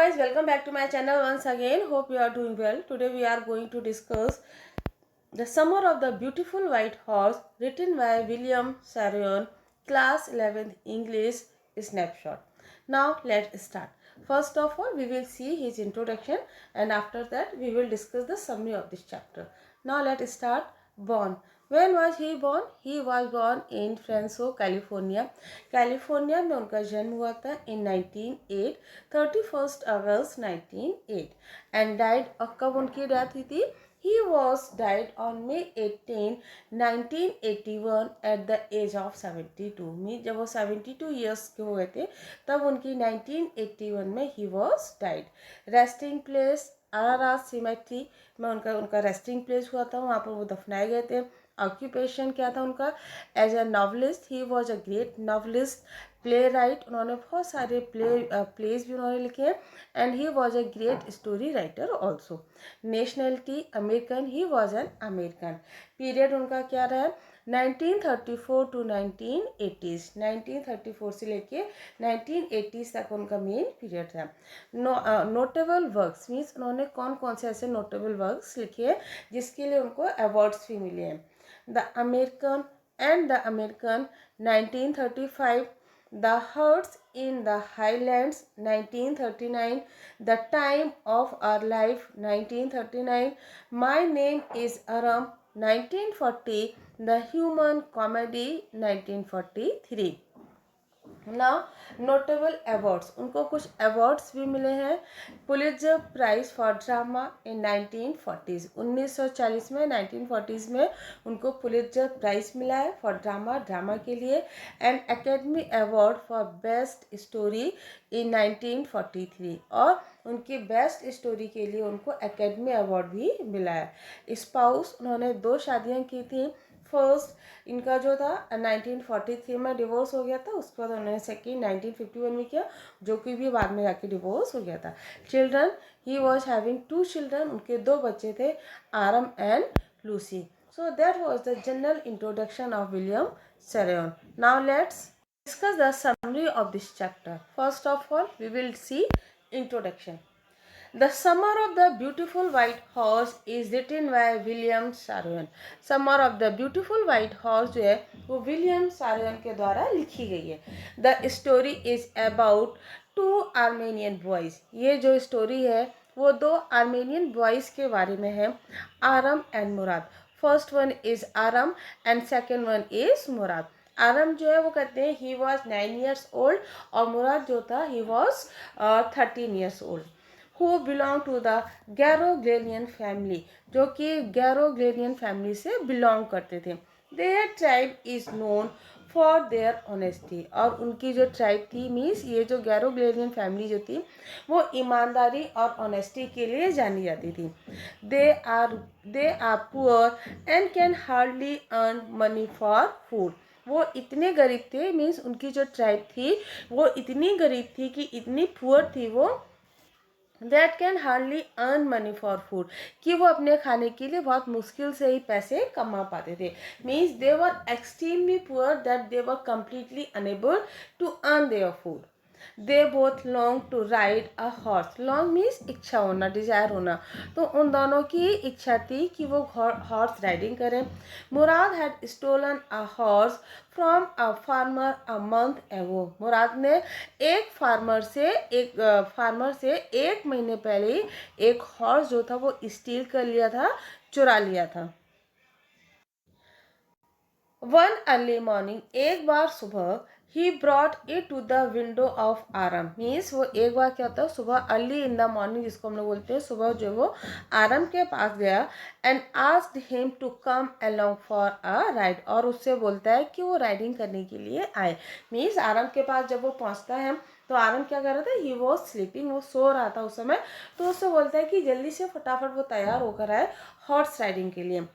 guys, welcome back to my channel once again. Hope you are doing well. Today we are going to discuss The Summer of the Beautiful White Horse, written by William Sarion, class 11th English snapshot. Now let's start. First of all, we will see his introduction, and after that we will discuss the summary of this chapter. Now let's start. Born. When was he born? He was born in Fresno, California. California में उनका जन्म हुआ था in 1908, 31st August 1908, and died. और कब उनकी death हुई थी? He was died on May 18, 1981 at the age of 72. Mean जब वो 72 years के हो गए थे तब उनकी 1981 में he was died. Resting place Ararat cemetery में उनका रेस्टिंग प्लेस हुआ था, वहाँ पर वो दफनाए गए थे. ऑक्यूपेशन क्या था उनका? As a novelist. He was a great novelist. Playwright, उन्होंने बहुत सारे प्लेज भी उन्होंने लिखे हैं. And he was a great story writer also. Nationality American. He was an American. Period उनका क्या रहा? 1934 टू 1980s. 1934 से लेके 1980s तक उनका मेन पीरियड था. नोटेबल वर्क्स मीन्स उन्होंने कौन कौन से ऐसे नोटेबल वर्क्स लिखे हैं जिसके लिए उनको अवार्ड्स भी मिले हैं. The American and the American 1935. The Hearts in the Highlands 1939. The Time of Our Life 1939. My Name is Aram 1940. The Human Comedy 1943. Now notable awards, उनको कुछ अवार्ड्स भी मिले हैं. Pulitzer prize for drama in 1940s. 1940 में 1940s में उनको Pulitzer prize मिला है फॉर ड्रामा के लिए. And academy award for best story in 1943. और उनकी बेस्ट स्टोरी के लिए उनको एकेडमी अवार्ड भी मिला है. स्पाउस, उन्होंने 2 शादियां की थी. फर्स्ट इनका जो था 1943 में डिवोर्स हो गया था, उसके बाद उन्होंने सेकेंड 1951 में किया, जो कि भी बाद में जाके डिवोर्स हो गया था. Children, he was having 2 children. उनके 2 बच्चे थे, Aram and Lucy. So that was the general introduction of William Saroyan. Now let's discuss the summary of this chapter. First of all, we will see introduction. The Summer of the Beautiful White Horse is written by William Sarion. Summer of the Beautiful White Horse जो है वो William सारियन के द्वारा लिखी गई है. The story is about 2 Armenian boys. ये जो स्टोरी है वो 2 आर्मेनियन बॉयज़ के बारे में है, Aram and Mourad. First one is Aram and second one is Mourad. Aram जो है वो कहते हैं ही वॉज 9 years old और मुराद जो था he was 13 years old. who belong to the Garoglanian family, जो कि Garoglanian family से belong करते थे. Their tribe is known for their honesty. और उनकी जो ट्राइब थी मीन्स ये जो Garoglanian family जो थी वो ईमानदारी और ऑनेस्टी के लिए जानी जाती थी. They are poor and can hardly earn money for food. वो इतने गरीब थे मीन्स उनकी जो ट्राइब थी वो इतनी गरीब थी कि इतनी पुअर थी वो that can hardly earn money for food, कि वो अपने खाने के लिए बहुत मुश्किल से ही पैसे कमा पाते थे. Means they were extremely poor that they were completely unable to earn their food. They both long to ride a horse. Long means इच्छा होना, डिजायर होना. तो उन दोनों की इच्छा थी कि वो हॉर्स राइडिंग करें. Mourad had stolen a horse from a farmer a month ago. Mourad ने एक फार्मर से 1 महीने पहले ही एक हॉर्स जो था वो स्टील कर लिया था, चुरा लिया था. वन अर्ली मॉर्निंग, एक बार सुबह, he brought it to the window of Aram. Means वो एक बार क्या होता है सुबह अर्ली इन द मॉर्निंग जिसको हम लोग बोलते हैं, सुबह जो वो आरम के पास गया and asked him to come along for a ride. और उससे बोलता है कि वो राइडिंग करने के लिए आए. मीन्स आरम के पास जब वो पहुंचता है तो आरम क्या कर रहा था, ही वॉज स्लीपिंग, वो सो रहा था उस समय. तो उससे बोलता है कि जल्दी से फटाफट वो तैयार होकर आए हॉर्स राइडिंग के लिए.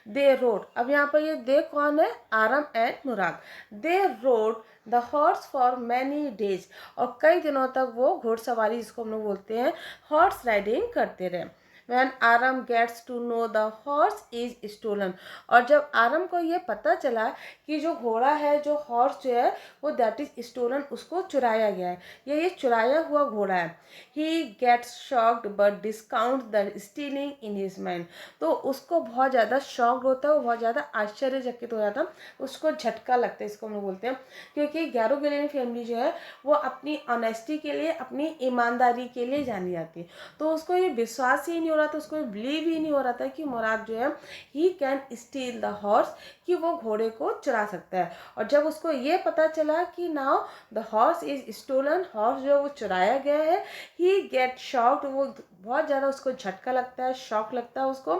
दे रोड, अब यहाँ पर ये दे कौन है, Aram and Mourad. They rode the horse for many days, और कई दिनों तक वो घोड़सवारी जिसको हम लोग बोलते हैं हॉर्स राइडिंग करते रहे. when आरम gets to know the horse is stolen, और जब आरम को ये पता चला कि जो घोड़ा है, जो हॉर्स जो है वो दैट इज स्टोलन, उसको चुराया गया है, ये चुराया हुआ घोड़ा है। He gets shocked but discount the stealing in his mind, तो उसको बहुत ज़्यादा शॉक्ड होता है, वो बहुत ज़्यादा आश्चर्यचकित हो जाता है, उसको झटका लगता है, इसको हम लोग बोलते हैं। क्योंकि गैरोगिलियन फैमिली जो है वो अपनी ऑनेस्टी के लिए, अपनी ईमानदारी के लिए जानी जाती है। तो उसको ये विश्वास ही नहीं हो रहा था, उसको बिलीव ही नहीं हो रहा था कि मुराद जो है he can steel the horse, कि वो घोड़े को चुरा सकता है। और जब उसको ये पता चला कि now the horse is stolen, horse जो वो चुराया गया है, ही गेट शॉक्ड, वो बहुत ज़्यादा उसको झटका लगता है, शॉक लगता है उसको।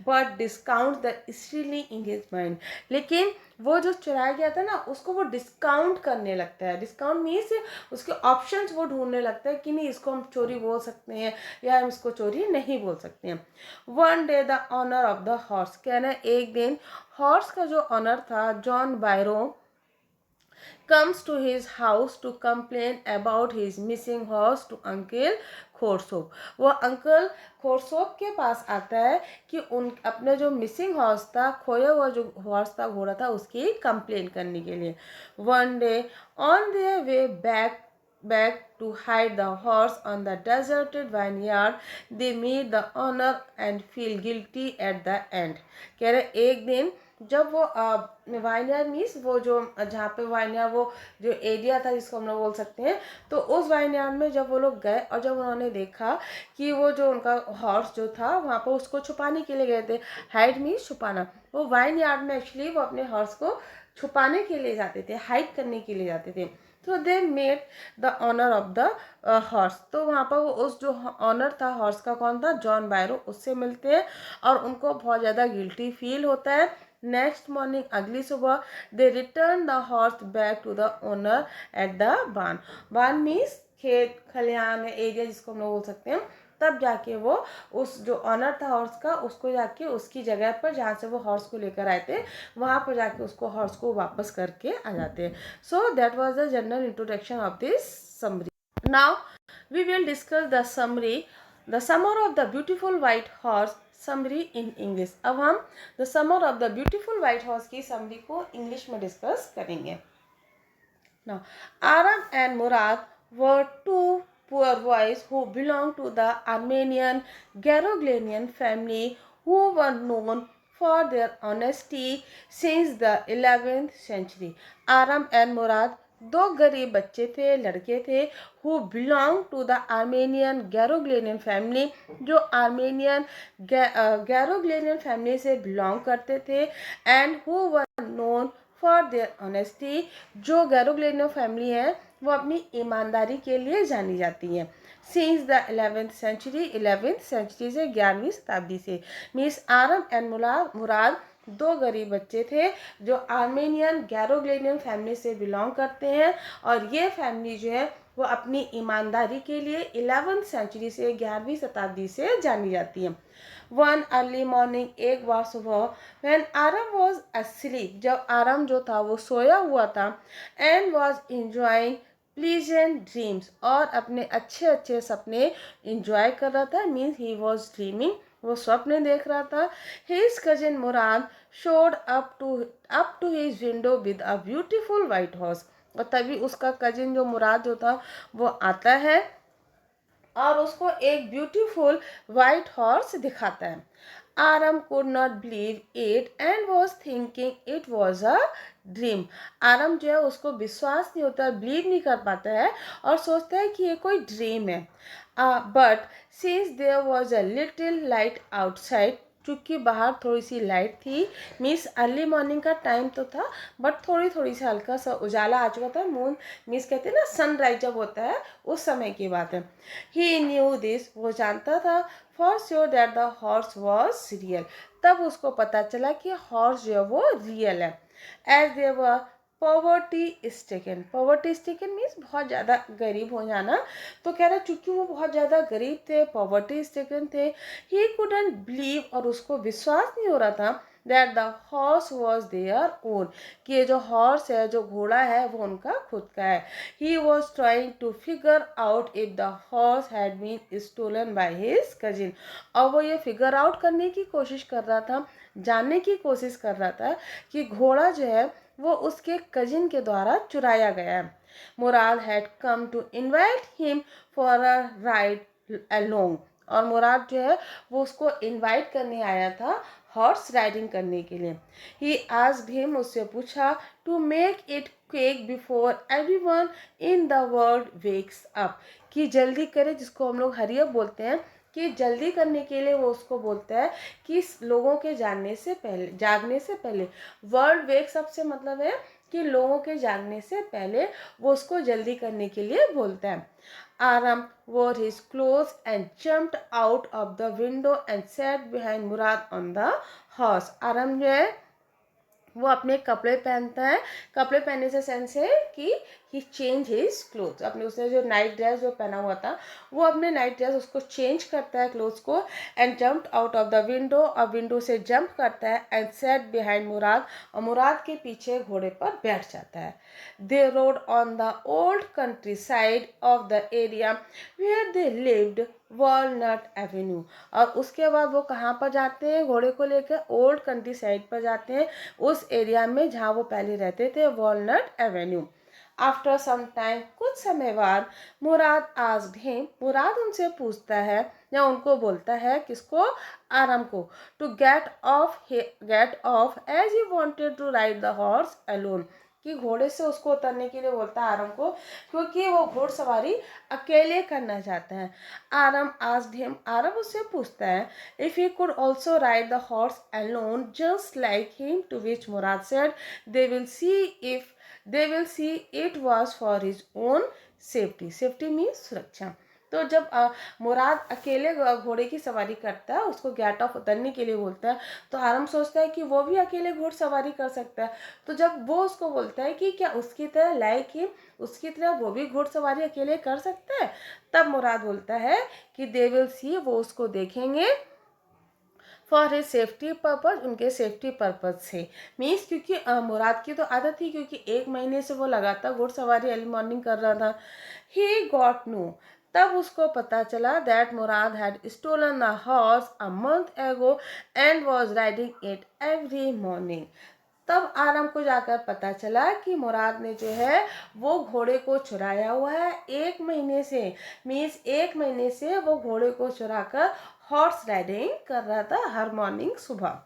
But discount the stealing in his mind, लेकिन वो जो चुराया गया था ना उसको वो डिस्काउंट करने लगता है। डिस्काउंट मीन्स उसके ऑप्शंस वो ढूंढने लगता है कि नहीं इसको हम चोरी बोल सकते हैं या हम इसको चोरी नहीं बोल सकते हैं। One day the owner of the horse, कहना एक दिन हॉर्स का जो ऑनर था John Byro comes to his house to complain about his missing horse to uncle खोरसोप। वो अंकल खोरसोप के पास आता है कि उन अपने जो मिसिंग हॉर्स था, खोया हुआ जो हॉर्स था, घोड़ा था, उसकी कंप्लेन करने के लिए। One day on their way back to hide the horse on the deserted vineyard, they meet the owner and feel guilty at the end। कह रहे एक दिन जब वो वाइनयार्ड मीन्स वो जो जहाँ पे वाइनयार्ड वो जो एरिया था जिसको हम लोग बोल सकते हैं, तो उस वाइनयार्ड में जब वो लोग गए और जब उन्होंने देखा कि वो जो उनका हॉर्स जो था वहाँ पर उसको छुपाने के लिए गए थे। हाइड मीन्स छुपाना, वो वाइनयार्ड में एक्चुअली वो अपने हॉर्स को छुपाने के लिए जाते थे, हाइड करने के लिए जाते थे। तो they met the owner of the horse, तो वहाँ पर वो उस जो ऑनर था हॉर्स का कौन था, जॉन बायरो, उससे मिलते हैं और उनको बहुत ज़्यादा गिल्टी फील होता है। नेक्स्ट मॉर्निंग, अगली सुबह, they return the horse back to the owner at the barn. Barn means खेत खलिहान एरिया जिसको हम लोग बोल सकते हैं। तब जाके वो उस जो ऑनर था हॉर्स का, उसको जाके उसकी जगह पर जहाँ से वो हॉर्स को लेकर आए थे वहाँ पर जाके उसको हॉर्स को वापस करके आ जाते हैं। So that was the general introduction of this summary. Now we will discuss the summary, the summer of the beautiful white horse summary in English. अब हम the summer of the beautiful white horse की summary को English में discuss करेंगे। Now, Aram and Murad were two poor boys who belonged to the Armenian Garoglanian family who were known for their honesty since the 11th century. Aram and Murad दो गरीब बच्चे थे, लड़के थे, who belong to the Armenian Garoghlanian family, जो Armenian Garoghlanian family से belong करते थे, and who were known for their honesty, जो गैरोग्लेनियन फैमिली है वो अपनी ईमानदारी के लिए जानी जाती है। Since the 11th century, 11th century से 11वीं शताब्दी से। मीन्स आरम एंड मुराद दो गरीब बच्चे थे जो आर्मेनियन गैरोग्लेनियन फैमिली से बिलोंग करते हैं, और ये फैमिली जो है वो अपनी ईमानदारी के लिए 11th सेंचुरी से 11वीं शताब्दी से जानी जाती है। वन अर्ली मॉर्निंग, एक बार सुबह, व्हेन आरम वॉज asleep, जब आरम जो था वो सोया हुआ था, and was enjoying pleasant dreams, और अपने अच्छे अच्छे सपने इंजॉय कर रहा था, मीन्स ही वॉज ड्रीमिंग, वो स्वप्न देख रहा था। His cousin Mourad showed up to his window with a beautiful white horse, और तभी उसका कजिन जो मुराद जो था वो आता है और उसको एक ब्यूटीफुल वाइट हॉर्स दिखाता है। Aram could not believe it and was thinking it was a dream. Aram जो है उसको विश्वास नहीं होता, बिलीव नहीं कर पाता है और सोचता है कि ये कोई ड्रीम है। But since there was a little light outside, चूँकि बाहर थोड़ी सी लाइट थी, मीन्स अर्ली मॉर्निंग का टाइम तो था बट थोड़ी थोड़ी सी हल्का सा उजाला आ चुका था। मून मीन्स कहते हैं ना सनराइज जब होता है उस समय की बात है। ही न्यू दिस, वो जानता था, for sure that the horse was real, तब उसको पता चला कि हॉर्स जो है वो रियल है। As they were poverty stricken, poverty stricken means बहुत ज़्यादा गरीब हो जाना, तो कह रहा चूँकि वो बहुत ज़्यादा गरीब थे, पॉवर्टी स्टिकन थे, ही कुडंट बिलीव, और उसको विश्वास नहीं हो रहा था that the horse was their own, कि ये जो horse है, जो घोड़ा है, वो उनका खुद का है. He was trying to figure out if the horse had been stolen by his cousin. और वो ये figure out करने की कोशिश कर रहा था, जानने की कोशिश कर रहा था कि घोड़ा जो है वो उसके कजिन के द्वारा चुराया गया है. Mourad had come to invite him for a ride along, और मुराद जो है वो उसको इनवाइट करने आया था हॉर्स राइडिंग करने के लिए. ही आस्क्ड हिम, उससे पूछा, to make it quick before everyone in the world wakes up, कि जल्दी करे, जिसको हम लोग हरी अप बोलते हैं, कि जल्दी करने के लिए वो उसको बोलता है कि लोगों के जानने से पहले, जागने से पहले. वर्ल्ड वेक्स अप से मतलब है कि लोगों के जागने से पहले वो उसको जल्दी करने के लिए बोलता है. आरम wore his clothes and jumped out of the window and sat behind Murad on the horse. आरम जो है वो अपने कपड़े पहनता है. कपड़े पहनने से सेंस है कि ही चेंज हिज क्लोथ, अपने उसने जो नाइट ड्रेस जो पहना हुआ था वो अपने नाइट ड्रेस उसको चेंज करता है क्लोथ्स को. And jumped out of the window, और विंडो से जंप करता है. एंड सेट बिहाइंड मुराद, और मुराद के पीछे घोड़े पर बैठ जाता है. They rode on the old countryside of the area where they lived, walnut avenue. और उसके बाद वो कहाँ पर जाते हैं घोड़े को लेकर? ओल्ड कंट्री साइड पर जाते हैं, उस एरिया में जहाँ वो पहले रहते थे, Walnut Avenue. After some time, कुछ समय बाद, मुराद आस्क्ड हिम, मुराद उनसे पूछता है या उनको बोलता है, किसको? आरम को, to get off as he wanted to ride the horse alone, कि घोड़े से उसको उतरने के लिए बोलता है आरम को, क्योंकि वो घोड़सवारी अकेले करना चाहता है. आरम आस्क्ड हिम, आरम उससे पूछता है, if he could also ride the horse alone just like him, to which Mourad said, they will see it was for his own safety. Safety means सुरक्षा. तो जब मुराद अकेले घोड़े की सवारी करता है, उसको गेट ऑफ उतरने के लिए बोलता है, तो आरम सोचता है कि वो भी अकेले घोड़सवारी कर सकता है. तो जब वो उसको बोलता है कि क्या उसकी तरह लाइक हिम, उसकी तरह वो भी घोड़सवारी अकेले कर सकता है, तब मुराद बोलता है कि दे विल सी, वो उसको देखेंगे, फॉर हिज सेफ्टी पर्पज, उनके सेफ्टी पर्पज से. मीन्स क्योंकि मुराद की तो आदत थी, क्योंकि 1 महीने से वो लगातार घोड़सवारी अर्ली मॉर्निंग कर रहा था. ही गॉट नो, तब उसको पता चला, that Mourad had stolen the horse a month ago and was riding it every morning. तब आरम को जाकर पता चला कि मुराद ने जो है वो घोड़े को चुराया हुआ है 1 महीने से. मीन्स 1 महीने से वो घोड़े को चुराकर हॉर्स राइडिंग कर रहा था हर मॉर्निंग सुबह.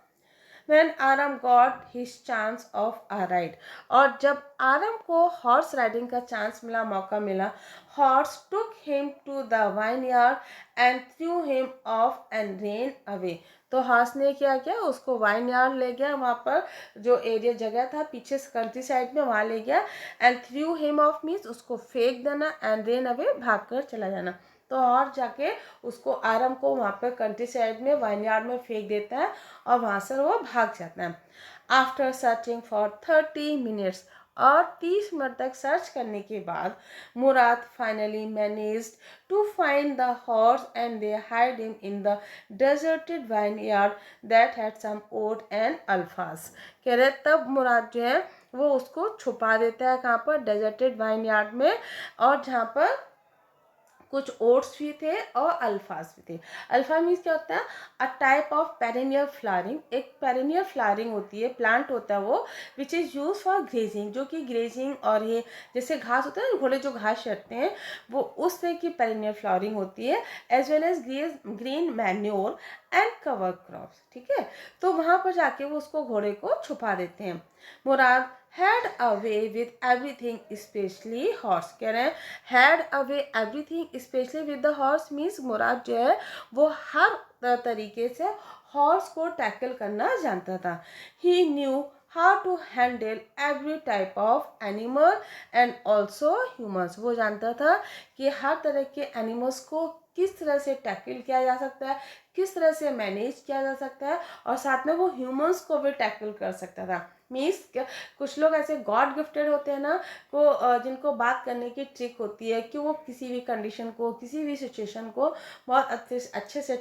When आरम got his chance of a ride, और जब आरम को हॉर्स राइडिंग का चांस मिला, मौका मिला, horse took him to the vineyard and threw him off and ran away. तो हॉर्स ने क्या किया, उसको वाइन यार्ड ले गया, वहाँ पर जो एरिया जगह था पीछे कंट्री साइड में, वहाँ ले गया. And through him of means उसको फेंक देना, एंड रेन अवे भाग कर चला जाना. तो और जाके उसको आरम को वहाँ पर कंट्री साइड में वाइनयार्ड में फेंक देता है, और वहाँ से वो भाग जाता है. आफ्टर सर्चिंग फॉर 30 मिनट्स, और 30 मिनट तक सर्च करने के बाद Mourad finally managed to find the horse and they hide him in the deserted vineyard that had some oat and अल्फास. कह रहे तब मुराद जो है वो उसको छुपा देता है, कहाँ पर? डेजर्टेड वाइनयार्ड में, और जहाँ पर कुछ ओट्स भी थे और अल्फास भी थे. अल्फा मीन्स क्या होता है? A type of perennial flowering, एक पेरेनियल फ्लावरिंग होती है, प्लांट होता है वो, which is use for grazing, जो कि ग्रेजिंग और ये जैसे घास होता है ना, घोड़े जो घास चरते हैं, वो उस तरह की पेरेनियल फ्लावरिंग होती है. As well as green manure and cover crops. ठीक है, तो वहाँ पर जाके वो उसको घोड़े को छुपा देते हैं. Mourad had away with everything specially horse. कह रहे हैं had away everything specially with the horse means Mourad जो है वो हर तरीके से हॉर्स को टैकल करना जानता था. He knew how to handle every type of animal and also humans. वो जानता था कि हर तरह के एनिमल्स को किस तरह से टैकल किया जा सकता है, किस तरह से मैनेज किया जा सकता है, और साथ में वो ह्यूमंस को भी टैकल कर सकता था. मीन्स कुछ लोग ऐसे गॉड गिफ्टेड होते हैं ना, को जिनको बात करने की ट्रिक होती है कि वो किसी भी कंडीशन को, किसी भी सिचुएशन को बहुत अच्छे से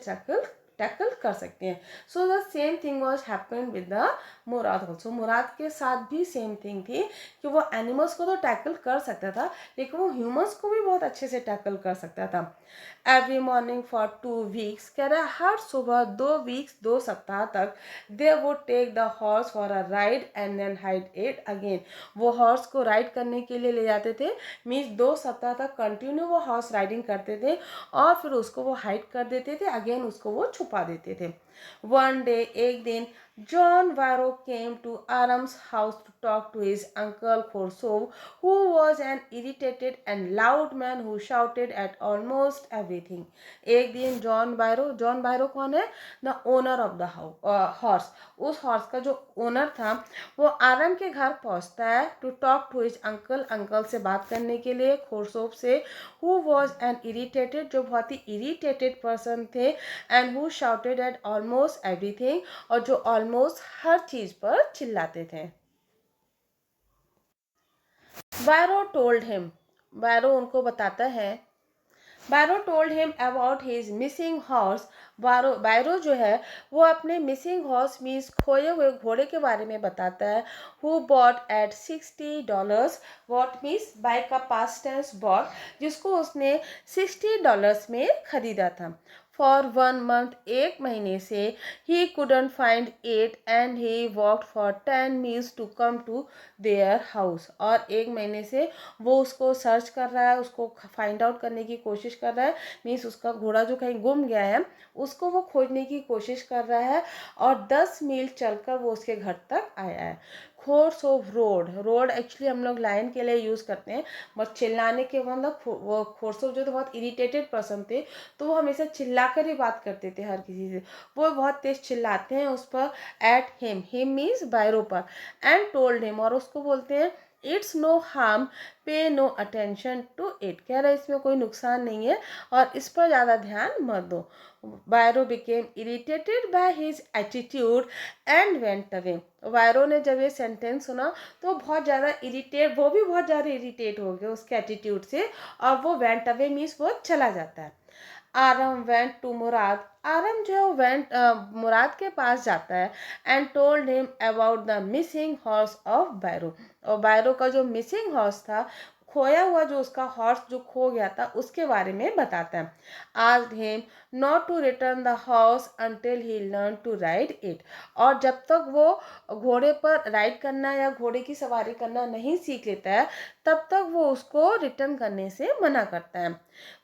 टैकल कर सकते हैं. So the same thing was happen with the Mourad also. Mourad के साथ भी सेम थिंग थी कि वो एनिमल्स को तो टैकल कर सकता था, लेकिन वो ह्यूमंस को भी बहुत अच्छे से टैकल कर सकता था. एवरी मॉर्निंग फॉर 2 वीक्स, कह रहा है हर सुबह 2 वीक्स 2 सप्ताह तक they would take the horse for a ride and then hide it again. वो हॉर्स को राइड करने के लिए ले जाते थे. मीन्स 2 सप्ताह तक कंटिन्यू वो हॉर्स राइडिंग करते थे और फिर उसको वो हाइड कर देते थे, अगेन उसको वो छुपा देते थे. वन डे, एक दिन, John Varro came to Aram's house to talk to his uncle Khosrow, who was an irritated and loud man who shouted at almost everything. एक दिन जॉन बायरो कौन है? The owner of the horse. उस horse का जो owner था वो आरम के घर पहुंचता है to talk to his uncle से बात करने के लिए, खोरसोब से, हु वॉज एन इरिटेटेड, जो बहुत ही इरिटेटेड पर्सन थे, and who shouted at almost everything, और जो ऑलमोस्ट हर चीज पर चिल्लाते थे. बायरो टोल्ड हिम, बायरो उनको बताता है, Byro told him about his missing horse. Byro जो है वो अपने मिसिंग हॉर्स मीन्स खोए हुए घोड़े के बारे में बताता है. Who bought at $60, what means by का पास्ट टेंस बॉट, जिसको उसने $60 में खरीदा था. फॉर 1 month, 1 महीने से, he couldn't find it and he walked for 10 miles to come to their house. और 1 महीने से वो उसको सर्च कर रहा है, उसको फाइंड आउट करने की कोशिश कर रहा है. मीन्स उसका घोड़ा जो कहीं गुम गया है उसको वो खोजने की कोशिश कर रहा है, और 10 मील चलकर वो उसके घर तक आया है. खोर्स ऑफ रोड एक्चुअली हम लोग लाइन के लिए यूज़ करते हैं, बट चिल्लाने के मतलब वो खोरसोफ जो तो बहुत इरिटेटेड पर्सन थे, तो वो हमेशा चिल्ला कर ही बात करते थे हर किसी से. वो बहुत तेज चिल्लाते हैं उस पर, एट हिम मीन्स बायरो पर, एंड टोल्ड हिम, और उसको बोलते हैं इट्स नो हार्म, पे नो अटेंशन टू इट. कह रहा है इसमें कोई नुकसान नहीं है और इस पर ज़्यादा ध्यान मत दो. Byro became irritated by his attitude and went away. Byro ने जब ये सेंटेंस सुना तो बहुत ज़्यादा वो भी बहुत ज़्यादा इरिटेट हो गए उसके एटीट्यूड से, और वो वेंट अवे मीन्स वो चला जाता है. आरम वेंट टू मुराद, आरम जो है वो मुराद के पास जाता है, and told him about the missing horse of Byro. और बायरो का जो मिसिंग हॉर्स था, खोया हुआ जो उसका हॉर्स जो खो गया था, उसके बारे में बताता है. Asked him not to return the horse until he learn to ride it. और जब तक वो घोड़े पर राइड करना या घोड़े की सवारी करना नहीं सीख लेता है, तब तक वो उसको रिटर्न करने से मना करता है.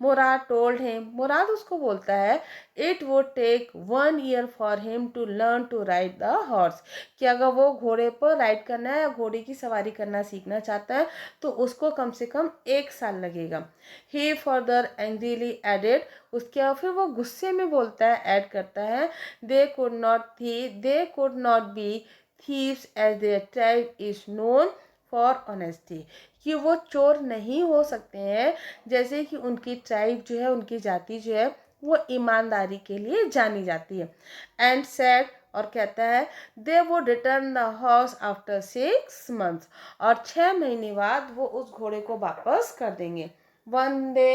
मुराद टोल्ड हिम, मुराद उसको बोलता है, it would take 1 year for him to learn to ride the horse. कि अगर वो घोड़े पर राइड करना है या घोड़े की सवारी करना सीखना चाहता है तो उसको कम से कम 1 साल लगेगा. ही फर्दर एंग्रीली एडेड, उसके बाद फिर वो गुस्से में बोलता है, ऐड करता है, they could not be thieves as their tribe is known for honesty. कि वो चोर नहीं हो सकते हैं जैसे कि उनकी ट्राइब जो है, उनकी जाति जो है वो ईमानदारी के लिए जानी जाती है. एंड सेड, और कहता है, दे वो return the horse after 6 months, और 6 महीने बाद वो उस घोड़े को वापस कर देंगे. One day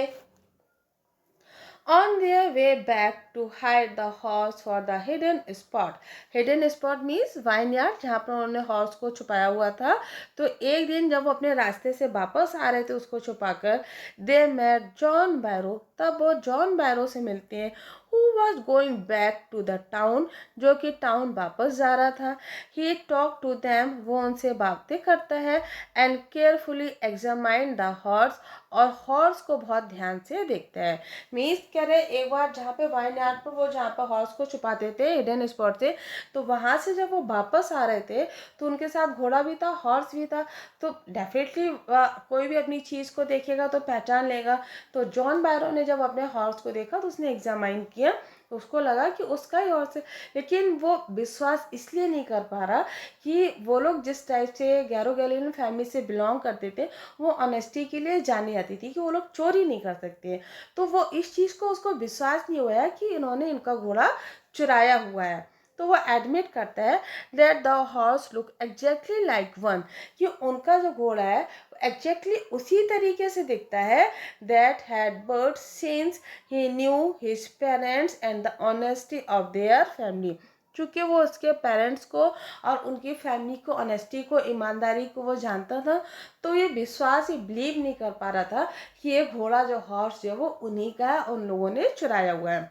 on their way back to hide the horse for the hidden spot. hidden spot means vineyard, जहाँ पर उन्होंने हॉर्स को छुपाया हुआ था. तो एक दिन जब वो अपने रास्ते से वापस आ रहे थे उसको छुपाकर, दे मेट जॉन बैरो, तब वो जॉन बैरो से मिलते हैं, who was going back to the town, जो कि टाउन वापस जा रहा था. he talked to them, वो उनसे बातें करता है, and carefully examined the horse, और हॉर्स को बहुत ध्यान से देखता है. मीन्स कह रहे एक बार जहाँ पे वाइन यार्ड पर वो जहाँ पर हॉर्स को छुपाते थे हिडन स्पॉट से, तो वहाँ से जब वो वापस आ रहे थे तो उनके साथ घोड़ा भी था, हॉर्स भी था. तो डेफिनेटली कोई भी अपनी चीज़ को देखेगा तो पहचान लेगा. तो जॉन बायरो ने जब अपने हॉर्स को देखा तो उसने एग्जामाइन किया, तो उसको लगा कि उसका ही हॉर्स है. लेकिन वो विश्वास इसलिए नहीं कर पा रहा कि वो लोग जिस टाइप से गैरो गैलियन फैमिली से बिलोंग करते थे वो ऑनेस्टी के लिए जानी जाती थी कि वो लोग चोरी नहीं कर सकते. तो वो इस चीज़ को उसको विश्वास नहीं हुआ कि इन्होंने इनका घोड़ा चुराया हुआ है. तो वो एडमिट करता है that the horse look exactly like one, कि उनका जो घोड़ा है एग्जैक्टली उसी तरीके से दिखता है that had bird since he new his parents and the honesty of their family. चूँकि वो उसके पेरेंट्स को और उनकी फैमिली को, ऑनेस्टी को, ईमानदारी को वो जानता था, तो ये विश्वास ही बिलीव नहीं कर पा रहा था कि ये घोड़ा जो हॉर्स जो है वो उन्हीं का है, उन लोगों ने चुराया हुआ है।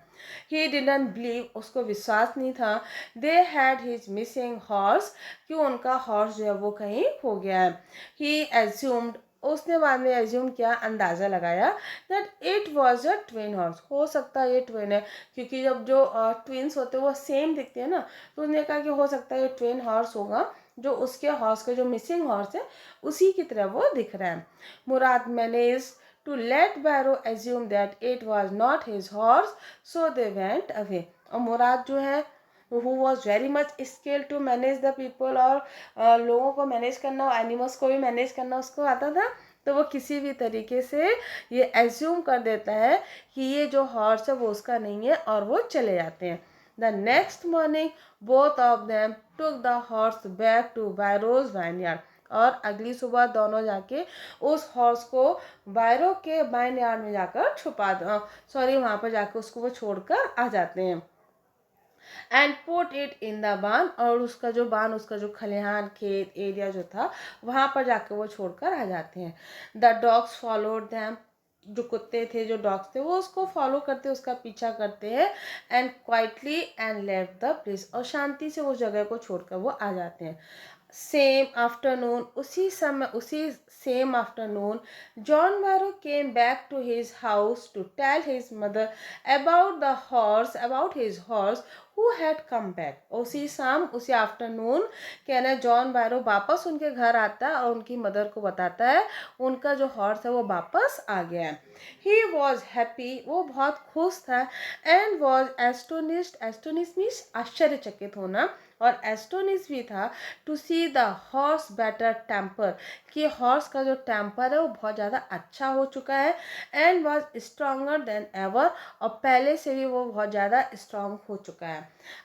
ही डिडंट बिलीव, उसको विश्वास नहीं था। They had his missing horse, कि उनका हॉर्स जो है वो कहीं खो गया है। ही एज्यूम्ड, उसने बाद में एज्यूम किया, अंदाज़ा लगाया that it was a twin horse, हो सकता है ये ट्विन है, क्योंकि जब जो ट्विन्स होते हैं वो सेम दिखते हैं ना, तो उसने कहा कि हो सकता है ये ट्विन हॉर्स होगा, जो उसके हॉर्स का जो मिसिंग हॉर्स है उसी की तरह वो दिख रहा है। मुराद manage to let Barrow assume that it was not his horse, so they went away. और मुराद जो है who was very much skilled to manage the people, और लोगों को मैनेज करना, एनिमल्स को भी मैनेज करना उसको आता था, तो वो किसी भी तरीके से ये एज्यूम कर देता है कि ये जो हॉर्स है वो उसका नहीं है, और वो चले जाते हैं। The next morning both of them took the horse back to Byro's vineyard, और अगली सुबह दोनों जाके उस हॉर्स को बायरो के वाइन यार्ड में जाकर छुपा दो, सॉरी वहाँ पर जाकर उसको वो छोड़कर आ जाते हैं। And put it in the बान, और उसका जो बान, उसका जो खलिहान खेत एरिया जो था वहाँ पर जाकर वो छोड़कर आ जाते हैं। द डॉग्स फॉलोड दैम, जो कुत्ते थे, जो डॉग्स थे, वो उसको फॉलो करते, उसका पीछा करते हैं। And quietly and left the place, और शांति से उस जगह को छोड़कर वो आ जाते हैं। सेम आफ्टरनून, उसी समय, उसी same afternoon John Barrow came back to his house to tell his mother about his horse who had come back. उसी शाम, उसी आफ्टरनून कहना जॉन बैरो वापस उनके घर आता है और उनकी मदर को बताता है उनका जो हॉर्स है वो वापस आ गया है। ही वॉज हैप्पी, वो बहुत खुश था। And was astonished, astonish means आश्चर्यचकित होना, और एस्टोनिश भी था to see the horse better temper, कि हॉर्स का जो टेम्पर है वो बहुत ज़्यादा अच्छा हो चुका है। And was stronger than ever, और पहले से भी वो बहुत ज़्यादा स्ट्रॉन्ग हो चुका है।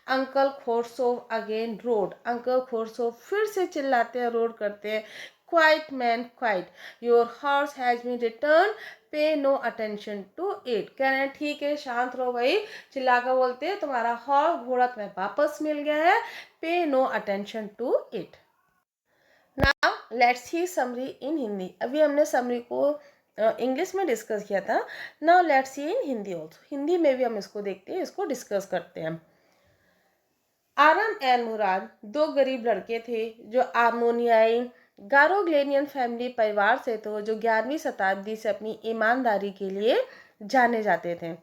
अंकल खोरसोव अगेन रोड, अंकल खोरसोव फिर से चिल्लाते हैं, रोड करते हैं, quiet man quiet, your horse has been return, pay no attention to it. कह रहे हैं ठीक है, शांत रहो भाई, चिल्लाकर बोलते हैं तुम्हारा हॉर्स, घोड़ा तुम्हें वापस मिल गया है, pay no attention to it. Now let's see summary in Hindi. अभी हमने समरी को इंग्लिश में डिस्कस किया था, now let's see in Hindi also. Hindi में भी हम इसको देखते हैं, इसको डिस्कस करते हैं। आरम एंड मुराद दो गरीब लड़के थे जो आर्मोनियाई गारोग्लेनियन फैमिली परिवार से थे, जो 11वीं शताब्दी से अपनी ईमानदारी के लिए जाने जाते थे।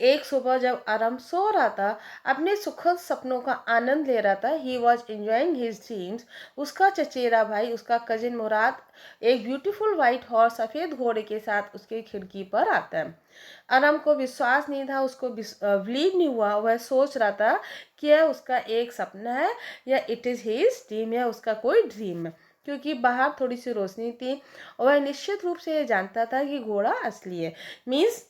एक सुबह जब आरम सो रहा था, अपने सुखद सपनों का आनंद ले रहा था, he was enjoying his dreams, उसका चचेरा भाई, उसका कजिन मुराद एक ब्यूटीफुल वाइट हॉर्स, सफ़ेद घोड़े के साथ उसके खिड़की पर आता है। आरम को विश्वास नहीं था, उसको बिलीव नहीं हुआ, वह सोच रहा था कि यह उसका एक सपना है या इट इज़ हिज ड्रीम, या उसका कोई ड्रीम है, क्योंकि बाहर थोड़ी सी रोशनी थी और वह निश्चित रूप से ये जानता था कि घोड़ा असली है। मीन्स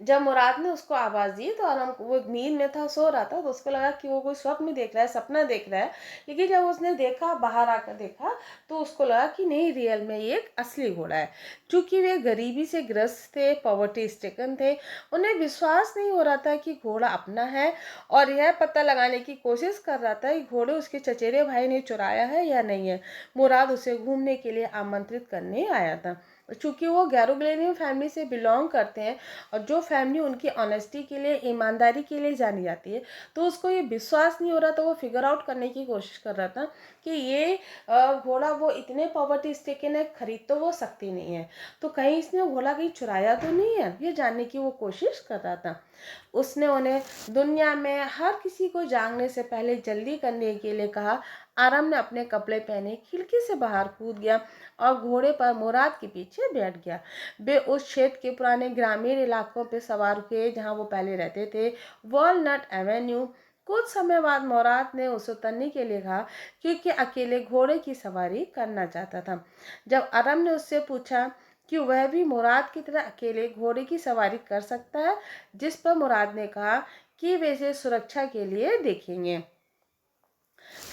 जब मुराद ने उसको आवाज़ दी तो आराम, वो नींद में था, सो रहा था, तो उसको लगा कि वो कोई स्वप्न देख रहा है, सपना देख रहा है। लेकिन जब उसने देखा, बाहर आकर देखा, तो उसको लगा कि नहीं, रियल में ये एक असली घोड़ा है। क्योंकि वे गरीबी से ग्रस्त थे, पॉवर्टी स्ट्रिकन थे, उन्हें विश्वास नहीं हो रहा था कि घोड़ा अपना है, और यह पता लगाने की कोशिश कर रहा था कि घोड़े उसके चचेरे भाई ने चुराया है या नहीं है। मुराद उसे घूमने के लिए आमंत्रित करने आया था। चूँकि वो गैरोग्लेनियन फैमिली से बिलोंग करते हैं, और जो फैमिली उनकी ऑनेस्टी के लिए, ईमानदारी के लिए जानी जाती है, तो उसको ये विश्वास नहीं हो रहा था। वो फिगर आउट करने की कोशिश कर रहा था कि ये घोड़ा, वो इतने पॉवर्टी स्ट्रिकन है, खरीद तो वो सकती नहीं है, तो कहीं इसने घोड़ा कहीं चुराया तो नहीं है, ये जानने की वो कोशिश कर रहा था। उसने उन्हें दुनिया में हर किसी को जागने से पहले जल्दी करने के लिए कहा। आराम ने अपने कपड़े पहने खिड़की से बाहर कूद गया और घोड़े पर मुराद के पीछे बैठ गया। वे उस क्षेत्र के पुराने ग्रामीण इलाकों पर सवार हुए जहां वो पहले रहते थे, वॉलनट एवेन्यू। कुछ समय बाद मुराद ने उसे उतरने के लिए कहा, क्योंकि अकेले घोड़े की सवारी करना चाहता था। जब आराम ने उससे पूछा कि वह भी मुराद की तरह अकेले घोड़े की सवारी कर सकता है, जिस पर मुराद ने कहा कि वे इसे सुरक्षा के लिए देखेंगे।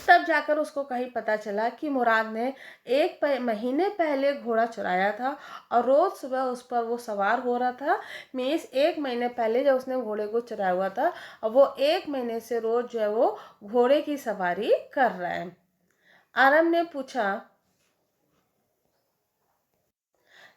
तब जाकर उसको कहीं पता चला कि मुराद ने एक महीने पहले घोड़ा चुराया था और रोज सुबह उस पर वो सवार हो रहा था। मीन्स एक महीने पहले जब उसने घोड़े को चुराया हुआ था और वो एक महीने से रोज जो है वो घोड़े की सवारी कर रहा है। आरम ने पूछा,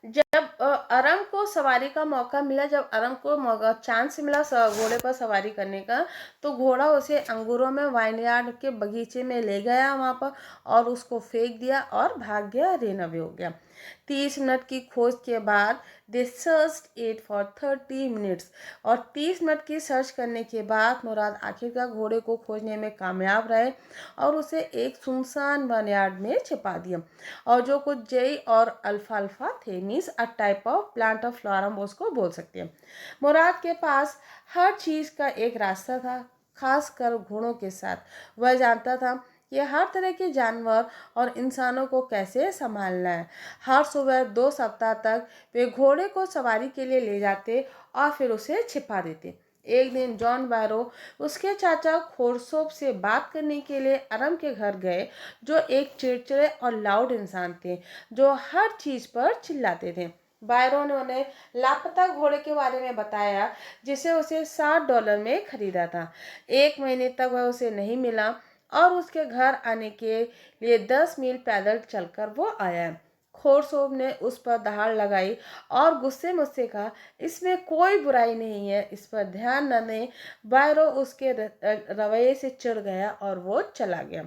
जब अरम को सवारी का मौका मिला, जब अरम को मौका चांस मिला घोड़े पर सवारी करने का, तो घोड़ा उसे अंगूरों में वाइनयार्ड के बगीचे में ले गया वहाँ पर और उसको फेंक दिया और भाग गया, रन अवे हो गया। 30 मिनट की खोज के बाद दे सर्च्ड इट फॉर 30 मिनट्स, और 30 मिनट की सर्च करने के बाद मुराद आखिरकार घोड़े को खोजने में कामयाब रहे और उसे एक सुनसान वनयार्ड में छिपा दिया। और जो कुछ जेई और अल्फाल्फा थे, means a type of plant of flora, हम उसको बोल सकते हैं। मुराद के पास हर चीज़ का एक रास्ता था, खासकर घोड़ों के साथ। वह जानता था कि हर तरह के जानवर और इंसानों को कैसे संभालना है। हर सुबह 2 सप्ताह तक वे घोड़े को सवारी के लिए ले जाते और फिर उसे छिपा देते। एक दिन जॉन बैरो उसके चाचा खोरसोप से बात करने के लिए अरम के घर गए, जो एक चिड़चिड़े और लाउड इंसान थे जो हर चीज़ पर चिल्लाते थे। बायरो ने उन्हें लापता घोड़े के बारे में बताया जिसे उसे $60 में खरीदा था। एक महीने तक वह उसे नहीं मिला और उसके घर आने के लिए 10 मील पैदल चलकर वो आया। खोरसोब ने उस पर दहाड़ लगाई और गुस्से में उससे कहा, इसमें कोई बुराई नहीं है, इस पर ध्यान न दें। बायरो उसके रवैये से चिढ़ गया और वो चला गया।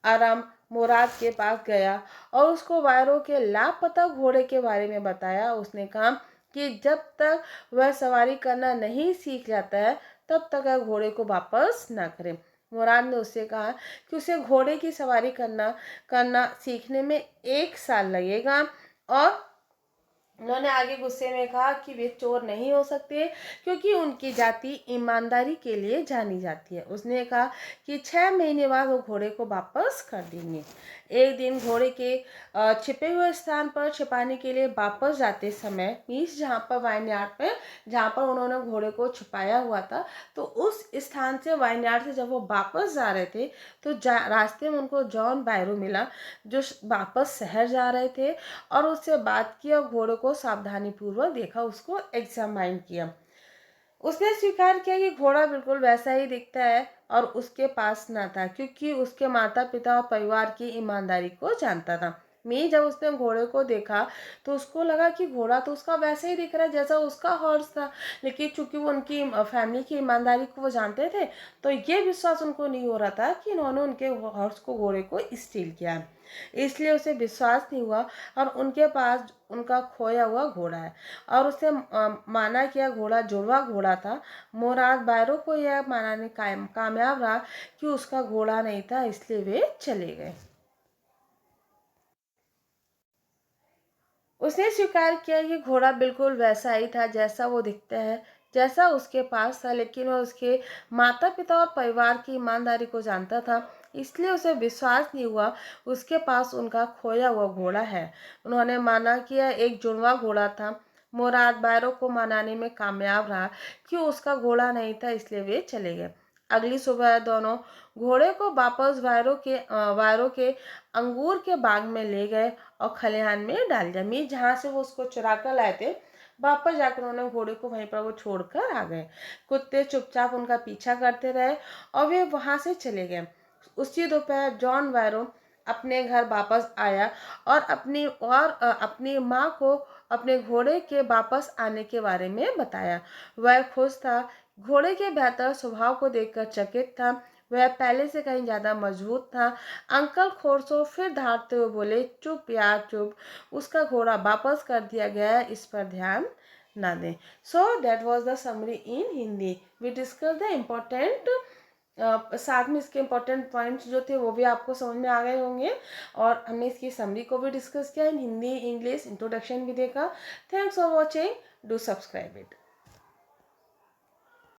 आराम मुराद के पास गया और उसको बायरो के लापता घोड़े के बारे में बताया। उसने कहा कि जब तक वह सवारी करना नहीं सीख जाता है तब तक वह घोड़े को वापस ना करे। मुराद ने उससे कहा कि उसे घोड़े की सवारी करना करना सीखने में 1 साल लगेगा और उन्होंने आगे गुस्से में कहा कि वे चोर नहीं हो सकते क्योंकि उनकी जाति ईमानदारी के लिए जानी जाती है। उसने कहा कि 6 महीने बाद वो घोड़े को वापस कर देंगे। एक दिन घोड़े के छिपे हुए स्थान पर छिपाने के लिए वापस जाते समय, मीन्स जहाँ पर वाइनयार्ड पे जहाँ पर उन्होंने घोड़े को छिपाया हुआ था, तो उस स्थान से वाइनयार्ड से जब वो वापस जा रहे थे तो रास्ते में उनको जॉन बायरो मिला जो वापस शहर जा रहे थे, और उससे बात की और घोड़े को सावधानी पूर्वक देखा, उसको एग्जामाइन किया। उसने स्वीकार किया कि घोड़ा बिल्कुल वैसा ही दिखता है और उसके पास ना था क्योंकि उसके माता पिता और परिवार की ईमानदारी को जानता था। मैं जब उसने घोड़े को देखा तो उसको लगा कि घोड़ा तो उसका वैसे ही दिख रहा है जैसा उसका हॉर्स था, लेकिन चूंकि वो उनकी फैमिली की ईमानदारी को वो जानते थे तो ये विश्वास उनको नहीं हो रहा था कि इन्होंने उनके हॉर्स को, घोड़े को स्टील किया है। इसलिए उसे विश्वास नहीं हुआ और उनके पास उनका खोया हुआ घोड़ा है और उसे माना कि यह घोड़ा जुड़वा घोड़ा था। मुराद बायरो को यह मानने कामयाब रहा कि उसका घोड़ा नहीं था, इसलिए वे चले गए। उसने स्वीकार किया कि घोड़ा बिल्कुल वैसा ही था जैसा वो दिखता है, जैसा उसके पास था, लेकिन वह उसके माता पिता और परिवार की ईमानदारी को जानता था, इसलिए उसे विश्वास नहीं हुआ उसके पास उनका खोया हुआ घोड़ा है। उन्होंने माना कि यह एक जुड़वा घोड़ा था। मुराद बायरो को मनाने में कामयाब रहा कि उसका घोड़ा नहीं था, इसलिए वे चले गए। अगली सुबह दोनों घोड़े को वापस वायरो के अंगूर के बाग में ले गए और खलिहान में डाल दिया। मीर जहाँ से वो उसको चुरा कर लाए थे, वापस जाकर उन्होंने घोड़े को वहीं पर वो छोड़कर आ गए। कुत्ते चुपचाप उनका पीछा करते रहे और वे वहां से चले गए। उसी दोपहर जॉन वायरो अपने घर वापस आया और अपनी माँ को अपने घोड़े के वापस आने के बारे में बताया। वह खुश था, घोड़े के बेहतर स्वभाव को देखकर चकित था। वह पहले से कहीं ज्यादा मजबूत था। अंकल खोरसो फिर धारते हुए बोले, चुप यार चुप, उसका घोड़ा वापस कर दिया गया है, इस पर ध्यान ना दें। So that was the summary in Hindi. We discuss the important, साथ में इसके इम्पोर्टेंट पॉइंट्स जो थे वो भी आपको समझ में आ गए होंगे और हमने इसकी समरी को भी डिस्कस किया इन हिंदी इंग्लिश, इंट्रोडक्शन भी देखा। Thanks for watching, do subscribe it.